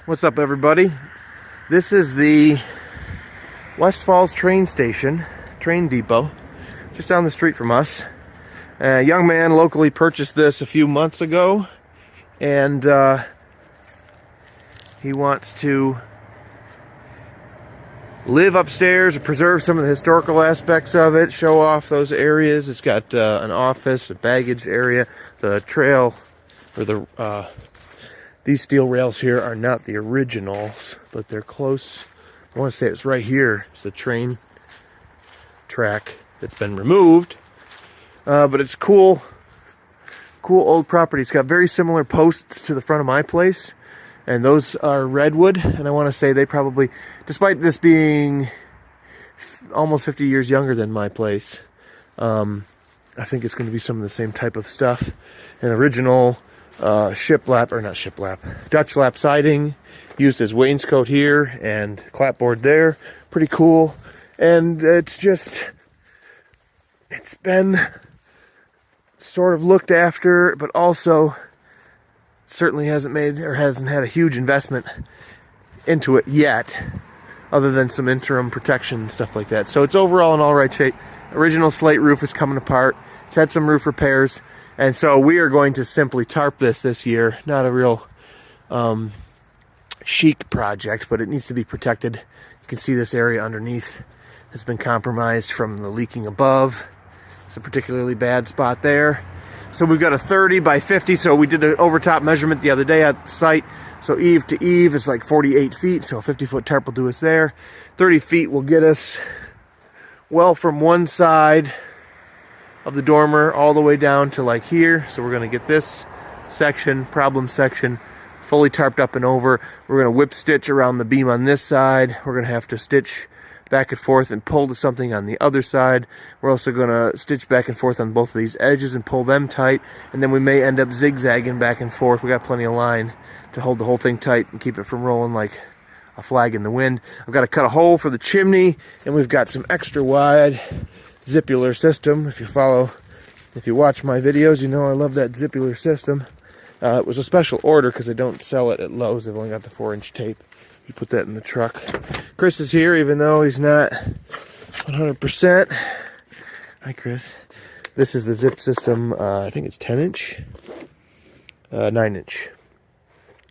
What's up, everybody? This is the West Falls train station, train depot, just down the street from us. A young man locally purchased this a few months ago, and he wants to live upstairs, preserve some of the historical aspects of it, show off those areas. It's got an office, a baggage area, the trail, or these steel rails here are not the originals, but they're close. I want to say it's right here. It's the train track that's been removed. But it's cool old property. It's got very similar posts to the front of my place, and those are redwood. And I want to say they probably, despite this being almost 50 years younger than my place, I think it's going to be some of the same type of stuff. An original Dutch lap siding used as wainscot here and clapboard there. Pretty cool. And it's been sort of looked after, but also certainly hasn't had a huge investment into it yet, other than some interim protection and stuff like that. So it's overall in all right shape. Original slate roof is coming apart. It's had some roof repairs. And so we are going to simply tarp this year. Not a real chic project, but it needs to be protected. You can see this area underneath has been compromised from the leaking above. It's a particularly bad spot there. So we've got a 30 by 50. So we did an overtop measurement the other day at the site. So eave to eave is like 48 feet. So a 50-foot tarp will do us there. 30 feet will get us well from one side of the dormer all the way down to like here. So we're going to get this problem section, fully tarped up and over. We're going to whip stitch around the beam on this side. We're going to have to stitch back and forth and pull to something on the other side. We're also going to stitch back and forth on both of these edges and pull them tight. And then we may end up zigzagging back and forth. We got plenty of line to hold the whole thing tight and keep it from rolling like a flag in the wind. I've got to cut a hole for the chimney, and we've got some extra wide zippular system. If you watch my videos, you know I love that zippular system. It was a special order because they don't sell it at Lowe's. They've only got the 4-inch tape. You put that in the truck. Chris is here, even though he's not 100%. Hi, Chris. This is the zip system. I think it's 10-inch, 9-inch.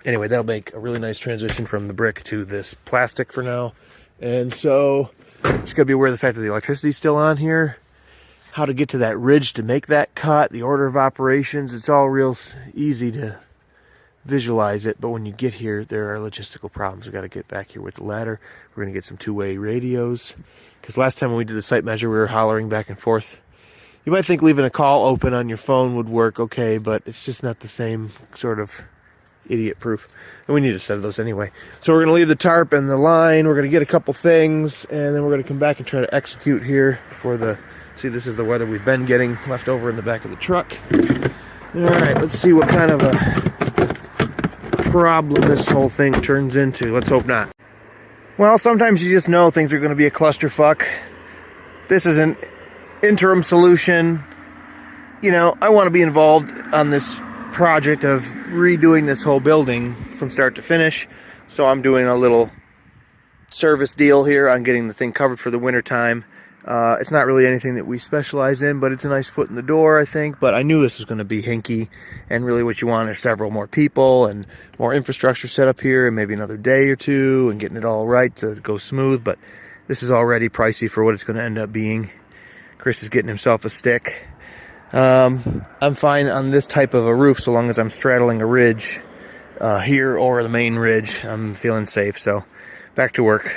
Anyway, that'll make a really nice transition from the brick to this plastic for now. And so just got to be aware of the fact that the electricity's still on here, how to get to that ridge to make that cut, the order of operations. It's all real easy to visualize it, but when you get here, there are logistical problems. We got to get back here with the ladder. We're going to get some two-way radios, because last time when we did the site measure, we were hollering back and forth. You might think leaving a call open on your phone would work okay, but it's just not the same sort of idiot-proof. And we need a set of those anyway. So we're going to leave the tarp and the line. We're going to get a couple things, and then we're going to come back and try to execute here before see, this is the weather we've been getting left over in the back of the truck. All right, let's see what kind of a problem this whole thing turns into. Let's hope not. Well, sometimes you just know things are going to be a clusterfuck. This is an interim solution. You know, I want to be involved on this project of redoing this whole building from start to finish. So I'm doing a little service deal here on getting the thing covered for the winter time. It's not really anything that we specialize in, but it's a nice foot in the door, I think. But I knew this was going to be hinky, and really what you want are several more people and more infrastructure set up here, and maybe another day or two, and getting it all right to go smooth. But this is already pricey for what it's going to end up being. Chris is getting himself a stick. I'm fine on this type of a roof so long as I'm straddling a ridge here or the main ridge. I'm feeling safe, so back to work.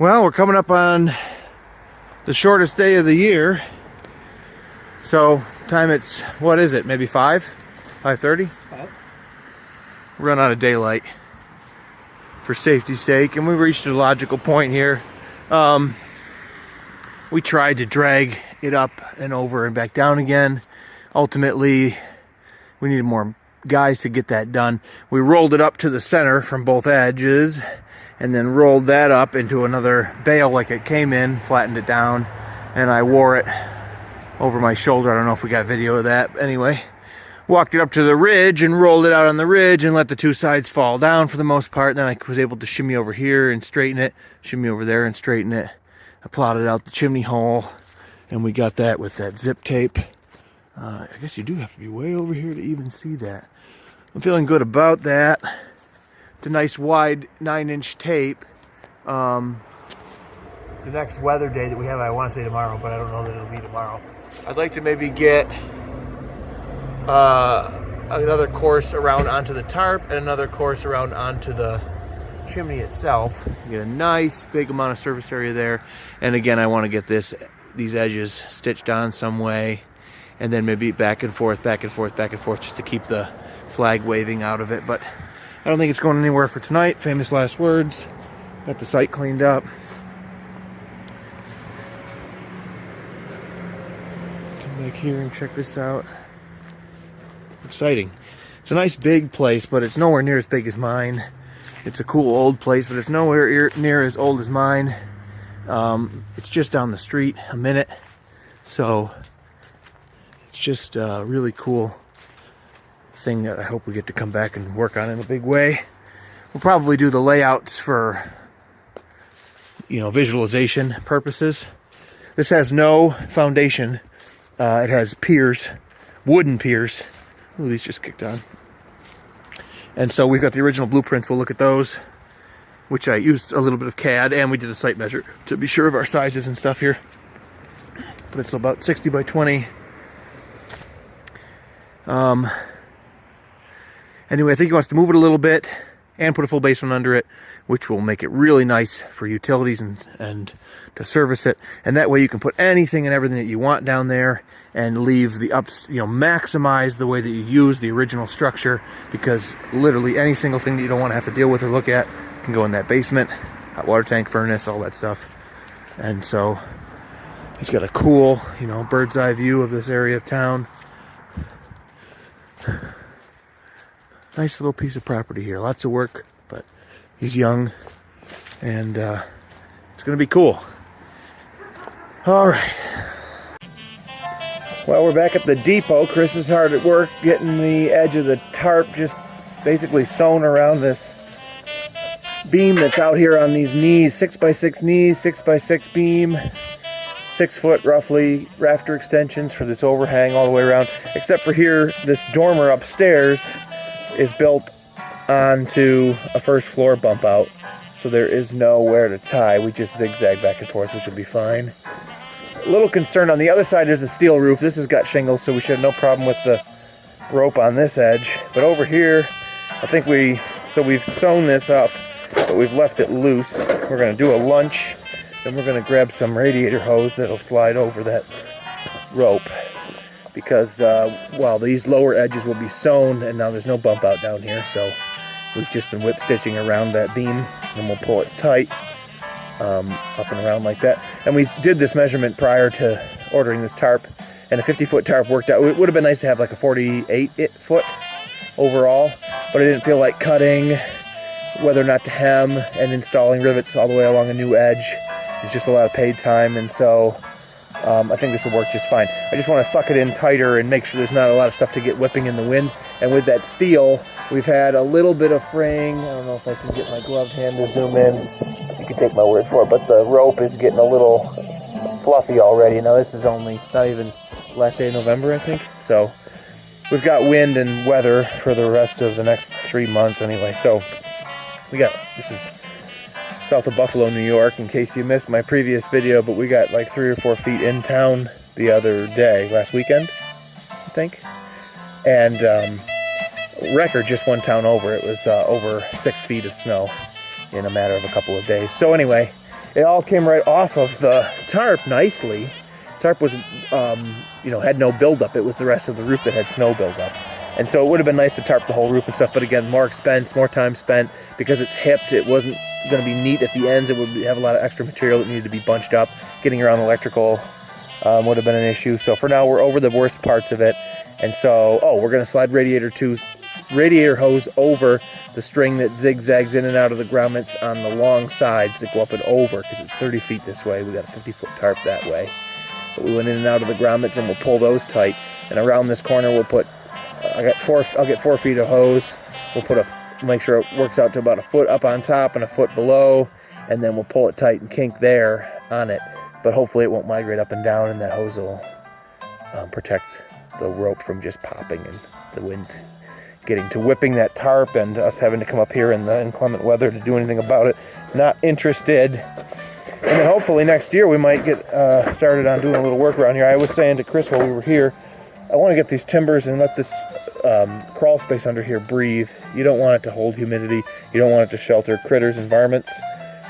Well, we're coming up on the shortest day of the year. So, time it's, what is it, maybe 5:30? We're running out of daylight for safety's sake, and we reached a logical point here. We tried to drag it up and over and back down again. Ultimately, we needed more guys to get that done. We rolled it up to the center from both edges, and then rolled that up into another bale like it came in, flattened it down, and I wore it over my shoulder. I don't know if we got video of that. Anyway, walked it up to the ridge and rolled it out on the ridge and let the two sides fall down for the most part. Then I was able to shimmy over here and straighten it, shimmy over there and straighten it. I plotted out the chimney hole, and we got that with that zip tape. I guess you do have to be way over here to even see that. I'm feeling good about that. It's a nice wide 9-inch tape. The next weather day that we have, I want to say tomorrow, but I don't know that it'll be tomorrow. I'd like to maybe get another course around onto the tarp and another course around onto the chimney itself. Get a nice big amount of surface area there. And again, I want to get these edges stitched on some way, and then maybe back and forth, back and forth, back and forth, just to keep the flag waving out of it. But I don't think it's going anywhere for tonight. Famous last words. Got the site cleaned up. Come back here and check this out. Exciting. It's a nice big place, but it's nowhere near as big as mine. It's a cool old place, but it's nowhere near as old as mine. It's just down the street, a minute. So it's just a really cool thing that I hope we get to come back and work on in a big way. We'll probably do the layouts for, visualization purposes. This has no foundation. It has piers, wooden piers. Ooh, these just kicked on. And so we've got the original blueprints. We'll look at those, which I used a little bit of CAD, and we did a site measure to be sure of our sizes and stuff here. But it's about 60 by 20. Anyway, I think he wants to move it a little bit and put a full basement under it, which will make it really nice for utilities and to service it. And that way you can put anything and everything that you want down there and leave the ups, maximize the way that you use the original structure, because literally any single thing that you don't want to have to deal with or look at can go in that basement. Hot water tank, furnace, all that stuff. And so it's got a cool, bird's eye view of this area of town. Nice little piece of property here. Lots of work, but he's young, and it's going to be cool. All right. Well, we're back at the depot. Chris is hard at work getting the edge of the tarp just basically sewn around this beam that's out here on these knees, 6x6 knees, 6x6 beam, 6 foot roughly rafter extensions for this overhang all the way around. Except for here, this dormer upstairs is built onto a first floor bump out, so there is nowhere to tie. We just zigzag back and forth, which will be fine. A little concerned on the other side, there's a steel roof. This has got shingles, so we should have no problem with the rope on this edge. But over here, I think we've sewn this up, but we've left it loose. We're going to do a lunch, then we're going to grab some radiator hose that'll slide over that rope, because while these lower edges will be sewn, and now there's no bump out down here, so we've just been whip stitching around that beam, and we'll pull it tight up and around like that. And we did this measurement prior to ordering this tarp, and a 50-foot tarp worked out. It would have been nice to have like a 48-foot overall, but I didn't feel like cutting, whether or not to hem, and installing rivets all the way along a new edge. It's just a lot of paid time, and so I think this will work just fine. I just want to suck it in tighter and make sure there's not a lot of stuff to get whipping in the wind. And with that steel, we've had a little bit of fraying. I don't know if I can get my gloved hand to zoom in. You can take my word for it, but the rope is getting a little fluffy already. Now this is only not even last day of November, I think. So we've got wind and weather for the rest of the next 3 months anyway. So this is south of Buffalo, New York, in case you missed my previous video, but we got like 3 or 4 feet in town the other day, last weekend, I think. And record just one town over, it was over 6 feet of snow in a matter of a couple of days. So anyway, it all came right off of the tarp nicely. Tarp was, you know, had no buildup. It was the rest of the roof that had snow buildup. And so it would have been nice to tarp the whole roof and stuff, but again, more expense, more time spent. Because it's hipped, it wasn't going to be neat at the ends. It would have a lot of extra material that needed to be bunched up. Getting around electrical would have been an issue. So for now, we're over the worst parts of it. And so, we're going to slide radiator 2's radiator hose over the string that zigzags in and out of the grommets on the long sides that go up and over, because it's 30 feet this way. We got a 50-foot tarp that way. But we went in and out of the grommets, and we'll pull those tight. And around this corner, we'll put, I'll get 4 feet of hose. We'll make sure it works out to about a foot up on top and a foot below, and then we'll pull it tight and kink there on it. But hopefully it won't migrate up and down, and that hose will protect the rope from just popping and the wind getting to whipping that tarp and us having to come up here in the inclement weather to do anything about it. Not interested. And then hopefully next year we might get started on doing a little work around here. I was saying to Chris while we were here, I want to get these timbers and let this crawl space under here breathe. You don't want it to hold humidity. You don't want it to shelter critters and varmints.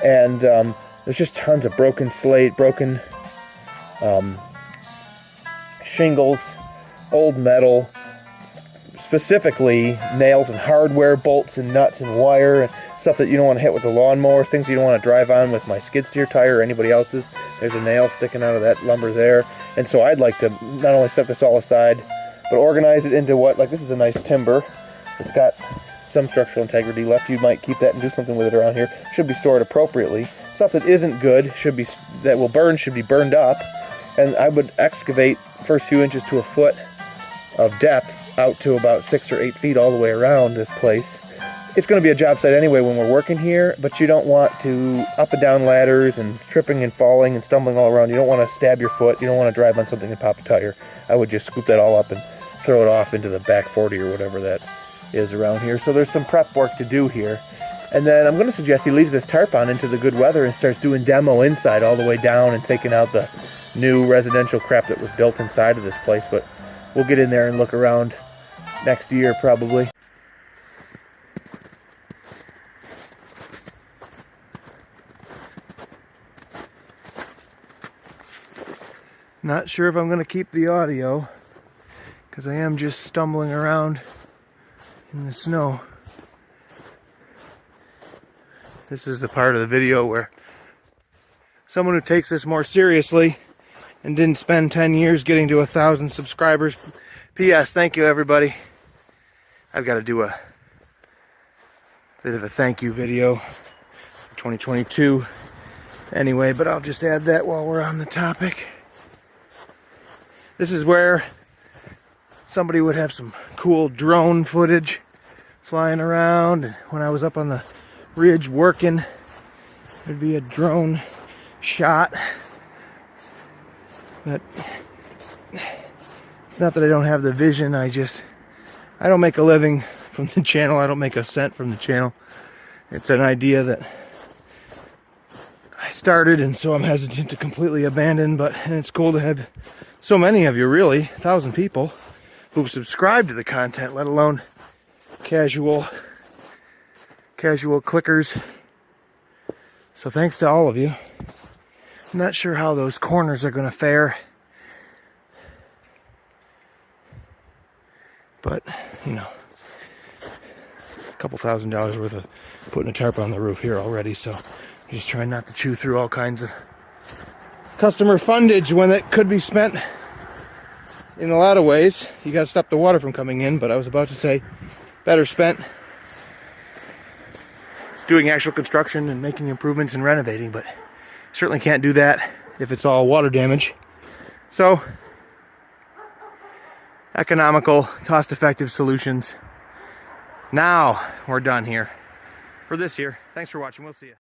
And there's just tons of broken slate, broken shingles, old metal, specifically nails and hardware, bolts and nuts and wire, and stuff that you don't want to hit with the lawnmower, things you don't want to drive on with my skid steer tire or anybody else's. There's a nail sticking out of that lumber there. And so I'd like to not only set this all aside, but organize it into this is a nice timber. It's got some structural integrity left. You might keep that and do something with it around here. Should be stored appropriately. Stuff that isn't good, that will burn, should be burned up. And I would excavate first few inches to a foot of depth out to about 6 or 8 feet all the way around this place. It's going to be a job site anyway when we're working here, but you don't want to up and down ladders and tripping and falling and stumbling all around. You don't want to stab your foot. You don't want to drive on something and pop a tire. I would just scoop that all up and throw it off into the back 40 or whatever that is around here. So there's some prep work to do here. And then I'm going to suggest he leaves this tarp on into the good weather and starts doing demo inside all the way down and taking out the new residential crap that was built inside of this place. But we'll get in there and look around next year probably. Not sure if I'm going to keep the audio because I am just stumbling around in the snow. This is the part of the video where someone who takes this more seriously and didn't spend 10 years getting to 1,000 subscribers. P.S. Thank you, everybody. I've got to do a bit of a thank you video for 2022 anyway, but I'll just add that while we're on the topic. This is where somebody would have some cool drone footage flying around. And when I was up on the ridge working, there'd be a drone shot. But it's not that I don't have the vision, I don't make a living from the channel. I don't make a cent from the channel. It's an idea that I started, and so I'm hesitant to completely abandon, and it's cool to have so many of you, really, 1,000 people who've subscribed to the content, let alone casual clickers. So thanks to all of you. I'm not sure how those corners are going to fare, but you know, a couple $1,000s worth of putting a tarp on the roof here already, so I'm just trying not to chew through all kinds of customer fundage when it could be spent in a lot of ways. You got to stop the water from coming in, but I was about to say better spent doing actual construction and making improvements and renovating, but certainly can't do that if it's all water damage. So economical, cost-effective solutions. Now we're done here for this year. Thanks for watching. We'll see you.